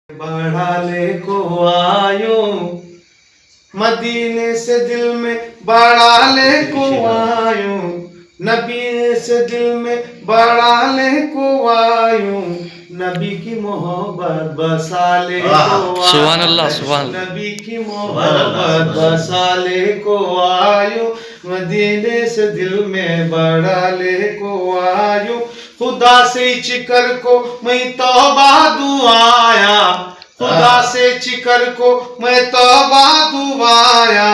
बढ़ा ले को आयो मदीने से दिल में बढ़ा ले को आयो नबी से दिल में बढ़ा ले को आयो नबी की मोहब्बत बसा ले को सुभान अल्लाह सुभान नबी की मोहब्बत बसा ले को आयो मदीने से दिल में बढ़ा ले को आयो खुदा से चिकर को मैं तौबा दुआया खुदा से चिकर को मैं तौबा दुआया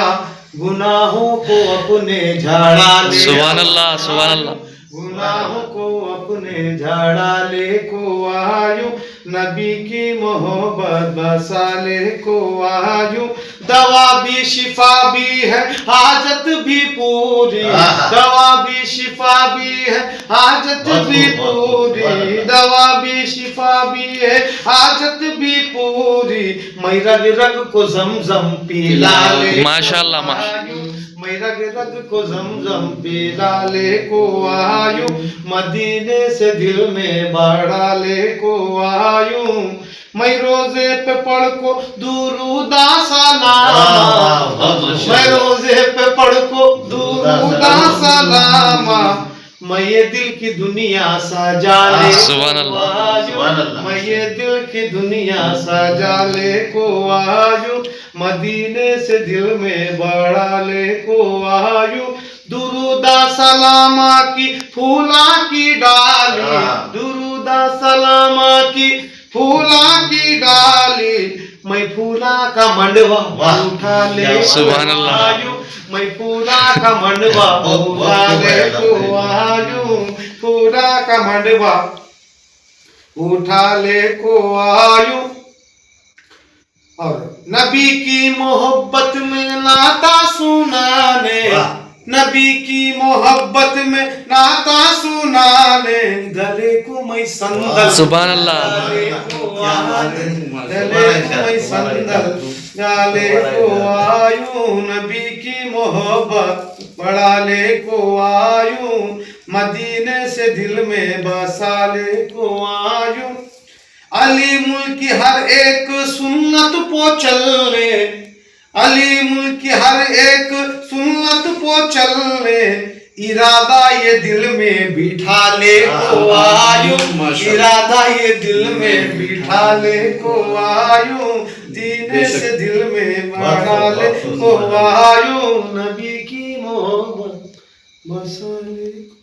गुनाहों को अपने झाड़ा ले सुभान अल्लाह सुभान अल्लाह गुनाहों को अपने झाड़ा ले को आयो नबी की मोहब्बत बसा ले को आयो दवा भी शिफा भी है हाजत भी पूरी दवा भी शिफा भी है हाजत भी पूरी दवा भी शिफा भी है हाजत भी पूरी मैं रग रग को जमजम पिला ले माशाअल्लाह माशाअल्लाह मैं रग रग को जमजम पिला ले को आयो मदीने से दिल में बढ़ा ले को आयो मैं रोजे पे पढ़ को दुरूदा सलामा मैं रोजे पे पढ़ को दुरूदा सलामा मैं ये दिल की दुनिया सजा ले सुभान अल्लाह मैं ये दिल की दुनिया सजा ले को आयो मदीने से दिल में बढ़ा ले को आयो दुरूदा सलामा की फूला की डाली दुरूदा सलामा की फूला की डाली मैं फूला का मंडवा उठा ले सुभान अल्लाह मैं फूला का मंडवा उठा ले को आयो फूला का मंडवा उठा ले को आयो और नबी की मोहब्बत में नाता सुनाने नबी की मोहब्बत में नाता सुनाने गले को मैं संदल सुभान अल्लाह गले को मैं संदल गले को आयू नबी की मोहब्बत बढ़ा ले को आयू मदीने से दिल में बसा ले को आयू अली मुल्क की हर एक सुन्नत पो चले अली मुल्क की हर एक सुन्नत पो चले इरादा ये दिल में बिठा ले को आयो इरादा ये दिल में बिठा ले को आयो दीने से दिल में बढ़ा ले को आयो नबी की मोहब्बत बसा ले